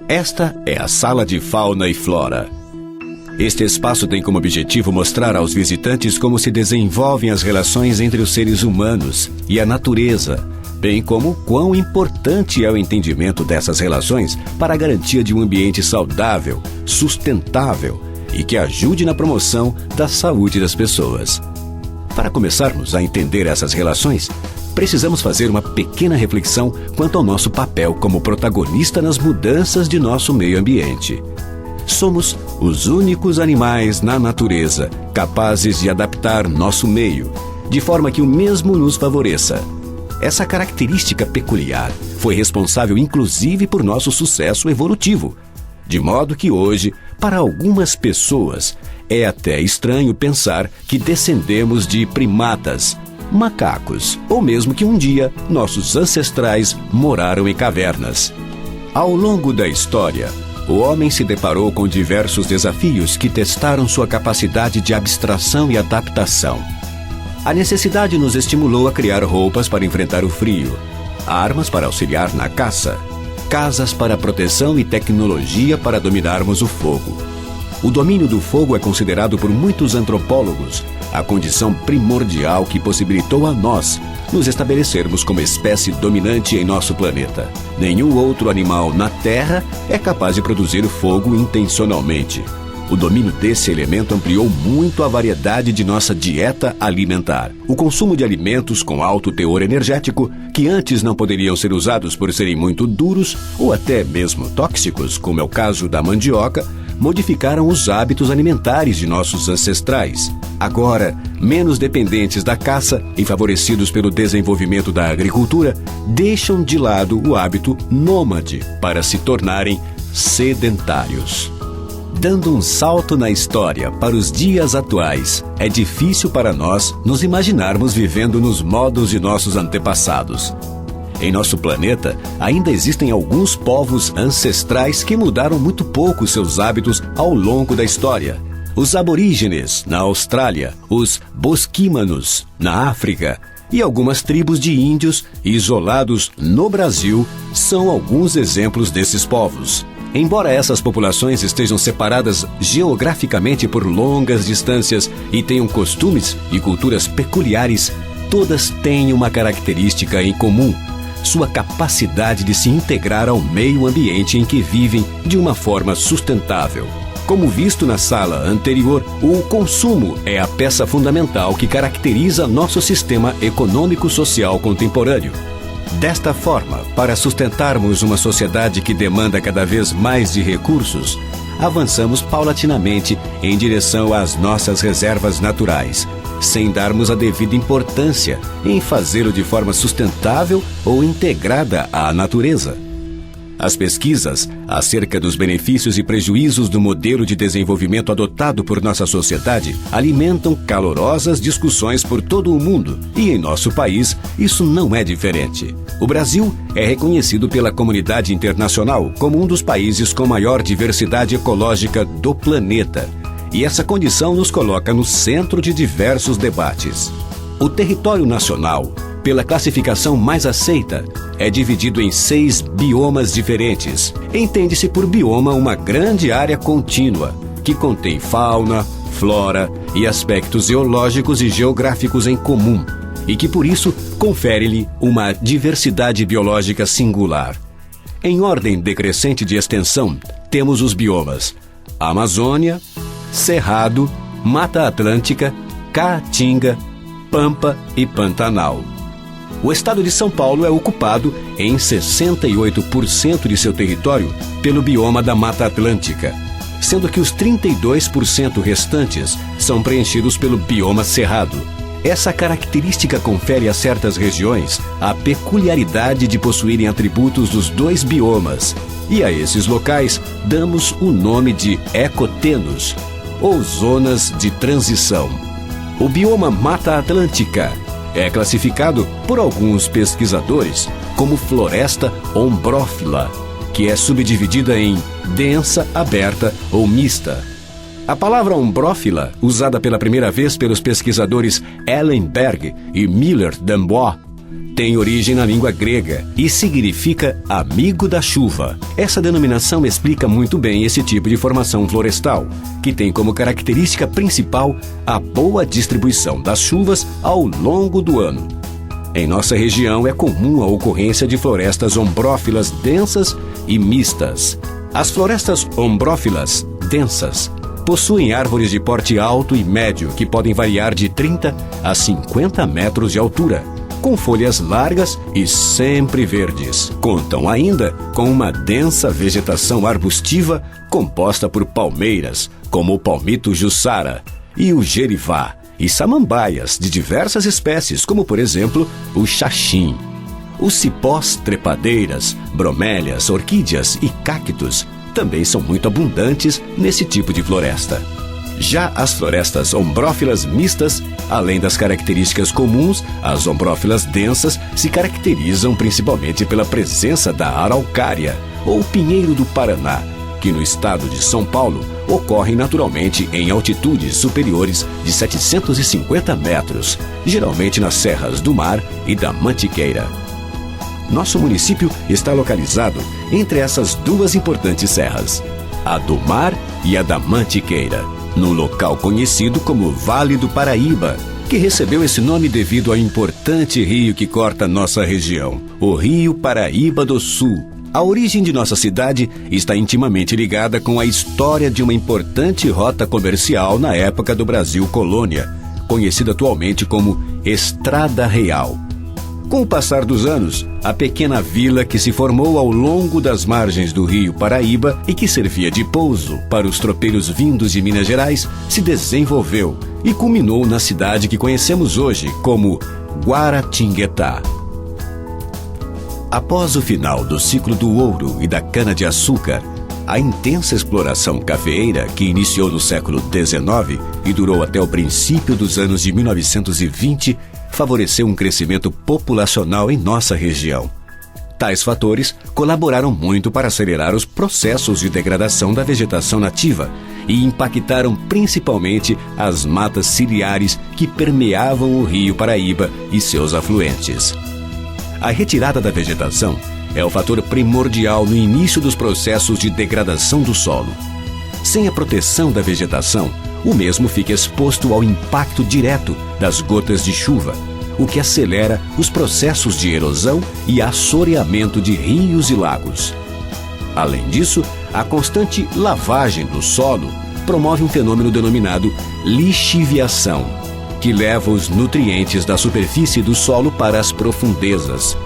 Esta é a Sala de Fauna e Flora. Este espaço tem como objetivo mostrar aos visitantes como se desenvolvem as relações entre os seres humanos e a natureza, bem como quão importante é o entendimento dessas relações para a garantia de um ambiente saudável, sustentável e que ajude na promoção da saúde das pessoas. Para começarmos a entender essas relações, precisamos fazer uma pequena reflexão quanto ao nosso papel como protagonista nas mudanças de nosso meio ambiente. Somos os únicos animais na natureza capazes de adaptar nosso meio, de forma que o mesmo nos favoreça. Essa característica peculiar foi responsável inclusive por nosso sucesso evolutivo, de modo que hoje, para algumas pessoas, é até estranho pensar que descendemos de primatas, macacos, ou mesmo que um dia nossos ancestrais moraram em cavernas. Ao longo da história, o homem se deparou com diversos desafios que testaram sua capacidade de abstração e adaptação. A necessidade nos estimulou a criar roupas para enfrentar o frio, armas para auxiliar na caça, casas para proteção e tecnologia para dominarmos o fogo. O domínio do fogo é considerado por muitos antropólogos a condição primordial que possibilitou a nós nos estabelecermos como espécie dominante em nosso planeta. Nenhum outro animal na Terra é capaz de produzir fogo intencionalmente. O domínio desse elemento ampliou muito a variedade de nossa dieta alimentar. O consumo de alimentos com alto teor energético, que antes não poderiam ser usados por serem muito duros ou até mesmo tóxicos, como é o caso da mandioca, modificaram os hábitos alimentares de nossos ancestrais. Agora, menos dependentes da caça e favorecidos pelo desenvolvimento da agricultura, deixam de lado o hábito nômade para se tornarem sedentários. Dando um salto na história para os dias atuais, é difícil para nós nos imaginarmos vivendo nos modos de nossos antepassados. Em nosso planeta, ainda existem alguns povos ancestrais que mudaram muito pouco seus hábitos ao longo da história. Os aborígenes, na Austrália, os bosquímanos, na África, e algumas tribos de índios isolados no Brasil são alguns exemplos desses povos. Embora essas populações estejam separadas geograficamente por longas distâncias e tenham costumes e culturas peculiares, todas têm uma característica em comum: sua capacidade de se integrar ao meio ambiente em que vivem de uma forma sustentável. Como visto na sala anterior, o consumo é a peça fundamental que caracteriza nosso sistema econômico-social contemporâneo. Desta forma, para sustentarmos uma sociedade que demanda cada vez mais de recursos, avançamos paulatinamente em direção às nossas reservas naturais, sem darmos a devida importância em fazê-lo de forma sustentável ou integrada à natureza. As pesquisas acerca dos benefícios e prejuízos do modelo de desenvolvimento adotado por nossa sociedade alimentam calorosas discussões por todo o mundo, e em nosso país isso não é diferente. O Brasil é reconhecido pela comunidade internacional como um dos países com maior diversidade ecológica do planeta, e essa condição nos coloca no centro de diversos debates. O território nacional, pela classificação mais aceita, é dividido em 6 biomas diferentes. Entende-se por bioma uma grande área contínua, que contém fauna, flora e aspectos geológicos e geográficos em comum, e que por isso confere-lhe uma diversidade biológica singular. Em ordem decrescente de extensão, temos os biomas Amazônia, Cerrado, Mata Atlântica, Caatinga, Pampa e Pantanal. O estado de São Paulo é ocupado em 68% de seu território pelo bioma da Mata Atlântica, sendo que os 32% restantes são preenchidos pelo bioma Cerrado. Essa característica confere a certas regiões a peculiaridade de possuírem atributos dos 2 biomas, e a esses locais damos o nome de ecotenos, ou zonas de transição. O bioma Mata Atlântica é classificado por alguns pesquisadores como floresta ombrófila, que é subdividida em densa, aberta ou mista. A palavra ombrófila, usada pela primeira vez pelos pesquisadores Ellenberg e Miller-Dambois, tem origem na língua grega e significa amigo da chuva. Essa denominação explica muito bem esse tipo de formação florestal, que tem como característica principal a boa distribuição das chuvas ao longo do ano. Em nossa região é comum a ocorrência de florestas ombrófilas densas e mistas. As florestas ombrófilas densas possuem árvores de porte alto e médio que podem variar de 30 a 50 metros de altura, com folhas largas e sempre verdes. Contam ainda com uma densa vegetação arbustiva composta por palmeiras, como o palmito jussara e o gerivá, e samambaias de diversas espécies, como por exemplo o xaxim. Os cipós, trepadeiras, bromélias, orquídeas e cactos também são muito abundantes nesse tipo de floresta. Já as florestas ombrófilas mistas, além das características comuns, as ombrófilas densas se caracterizam principalmente pela presença da araucária, ou pinheiro do Paraná, que no estado de São Paulo ocorrem naturalmente em altitudes superiores de 750 metros, geralmente nas serras do Mar e da Mantiqueira. Nosso município está localizado entre essas duas importantes serras, a do Mar e a da Mantiqueira, num local conhecido como Vale do Paraíba, que recebeu esse nome devido ao importante rio que corta nossa região, o Rio Paraíba do Sul. A origem de nossa cidade está intimamente ligada com a história de uma importante rota comercial na época do Brasil Colônia, conhecida atualmente como Estrada Real. Com o passar dos anos, a pequena vila que se formou ao longo das margens do Rio Paraíba e que servia de pouso para os tropeiros vindos de Minas Gerais se desenvolveu e culminou na cidade que conhecemos hoje como Guaratinguetá. Após o final do ciclo do ouro e da cana-de-açúcar, a intensa exploração cafeeira, que iniciou no século XIX e durou até o princípio dos anos de 1920, favoreceu um crescimento populacional em nossa região. Tais fatores colaboraram muito para acelerar os processos de degradação da vegetação nativa e impactaram principalmente as matas ciliares que permeavam o Rio Paraíba e seus afluentes. A retirada da vegetação é o fator primordial no início dos processos de degradação do solo. Sem a proteção da vegetação, o mesmo fica exposto ao impacto direto das gotas de chuva, o que acelera os processos de erosão e assoreamento de rios e lagos. Além disso, a constante lavagem do solo promove um fenômeno denominado lixiviação, que leva os nutrientes da superfície do solo para as profundezas.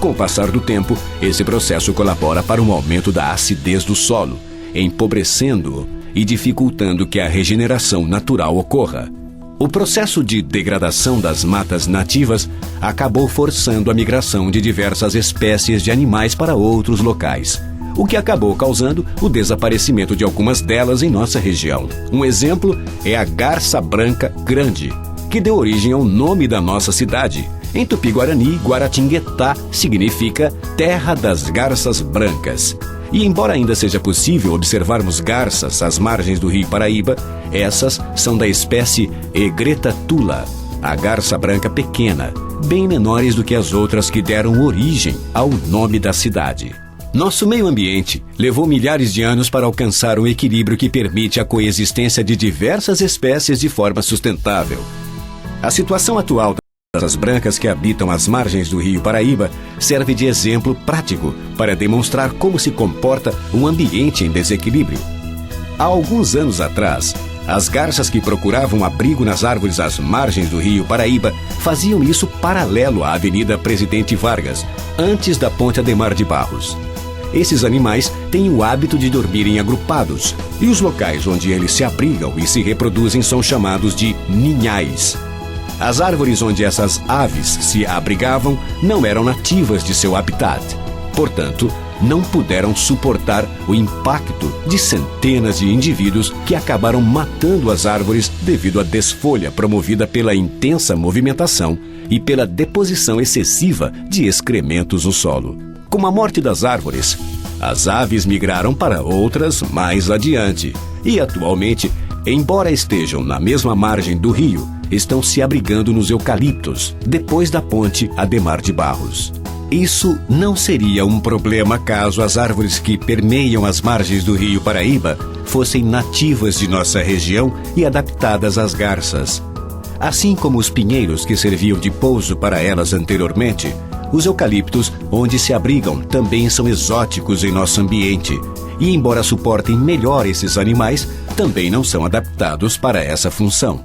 Com o passar do tempo, esse processo colabora para um aumento da acidez do solo, empobrecendo-o e dificultando que a regeneração natural ocorra. O processo de degradação das matas nativas acabou forçando a migração de diversas espécies de animais para outros locais, o que acabou causando o desaparecimento de algumas delas em nossa região. Um exemplo é a garça branca grande, que deu origem ao nome da nossa cidade. Em Tupi-Guarani, Guaratinguetá significa Terra das Garças Brancas. E embora ainda seja possível observarmos garças às margens do Rio Paraíba, essas são da espécie Egreta tula, a garça branca pequena, bem menores do que as outras que deram origem ao nome da cidade. Nosso meio ambiente levou milhares de anos para alcançar um equilíbrio que permite a coexistência de diversas espécies de forma sustentável. A situação atual das brancas que habitam as margens do Rio Paraíba serve de exemplo prático para demonstrar como se comporta um ambiente em desequilíbrio. Há alguns anos atrás, as garças que procuravam abrigo nas árvores às margens do Rio Paraíba faziam isso paralelo à Avenida Presidente Vargas, antes da Ponte Ademar de Barros. Esses animais têm o hábito de dormirem agrupados, e os locais onde eles se abrigam e se reproduzem são chamados de ninhais. As árvores onde essas aves se abrigavam não eram nativas de seu habitat. Portanto, não puderam suportar o impacto de centenas de indivíduos que acabaram matando as árvores devido à desfolha promovida pela intensa movimentação e pela deposição excessiva de excrementos no solo. Com a morte das árvores, as aves migraram para outras mais adiante e, atualmente, embora estejam na mesma margem do rio, estão se abrigando nos eucaliptos, depois da ponte Ademar de Barros. Isso não seria um problema caso as árvores que permeiam as margens do rio Paraíba fossem nativas de nossa região e adaptadas às garças. Assim como os pinheiros que serviam de pouso para elas anteriormente, os eucaliptos, onde se abrigam, também são exóticos em nosso ambiente e, embora suportem melhor esses animais, também não são adaptados para essa função.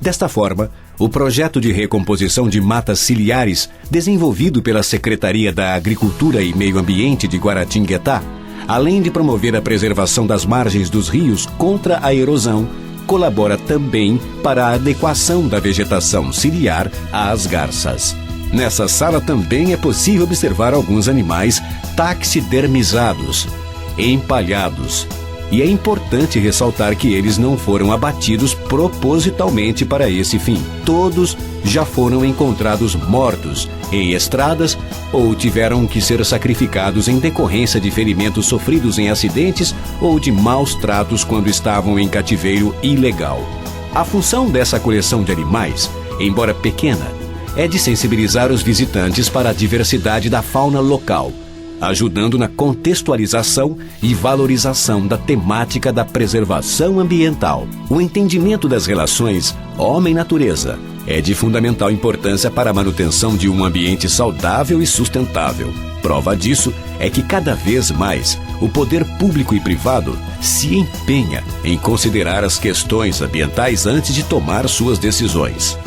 Desta forma, o projeto de recomposição de matas ciliares, desenvolvido pela Secretaria da Agricultura e Meio Ambiente de Guaratinguetá, além de promover a preservação das margens dos rios contra a erosão, colabora também para a adequação da vegetação ciliar às garças. Nessa sala também é possível observar alguns animais taxidermizados, empalhados. E é importante ressaltar que eles não foram abatidos propositalmente para esse fim. Todos já foram encontrados mortos em estradas ou tiveram que ser sacrificados em decorrência de ferimentos sofridos em acidentes ou de maus tratos quando estavam em cativeiro ilegal. A função dessa coleção de animais, embora pequena, é de sensibilizar os visitantes para a diversidade da fauna local, ajudando na contextualização e valorização da temática da preservação ambiental. O entendimento das relações homem-natureza é de fundamental importância para a manutenção de um ambiente saudável e sustentável. Prova disso é que cada vez mais o poder público e privado se empenha em considerar as questões ambientais antes de tomar suas decisões.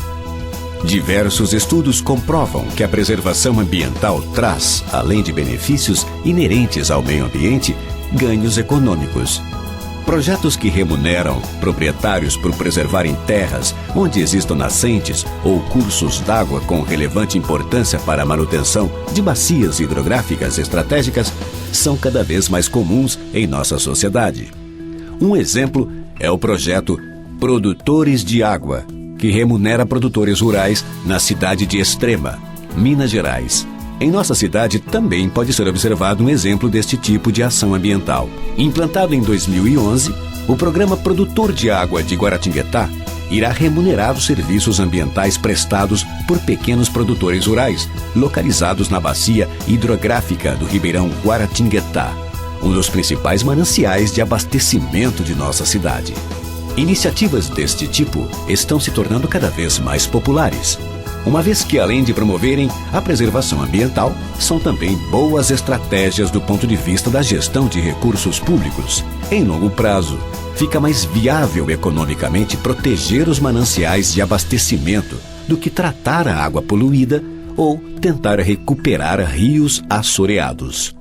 Diversos estudos comprovam que a preservação ambiental traz, além de benefícios inerentes ao meio ambiente, ganhos econômicos. Projetos que remuneram proprietários por preservarem terras onde existam nascentes ou cursos d'água com relevante importância para a manutenção de bacias hidrográficas estratégicas são cada vez mais comuns em nossa sociedade. Um exemplo é o projeto Produtores de Água, que remunera produtores rurais na cidade de Extrema, Minas Gerais. Em nossa cidade também pode ser observado um exemplo deste tipo de ação ambiental. Implantado em 2011, o programa Produtor de Água de Guaratinguetá irá remunerar os serviços ambientais prestados por pequenos produtores rurais, localizados na bacia hidrográfica do Ribeirão Guaratinguetá, um dos principais mananciais de abastecimento de nossa cidade. Iniciativas deste tipo estão se tornando cada vez mais populares, uma vez que, além de promoverem a preservação ambiental, são também boas estratégias do ponto de vista da gestão de recursos públicos. Em longo prazo, fica mais viável economicamente proteger os mananciais de abastecimento do que tratar a água poluída ou tentar recuperar rios assoreados.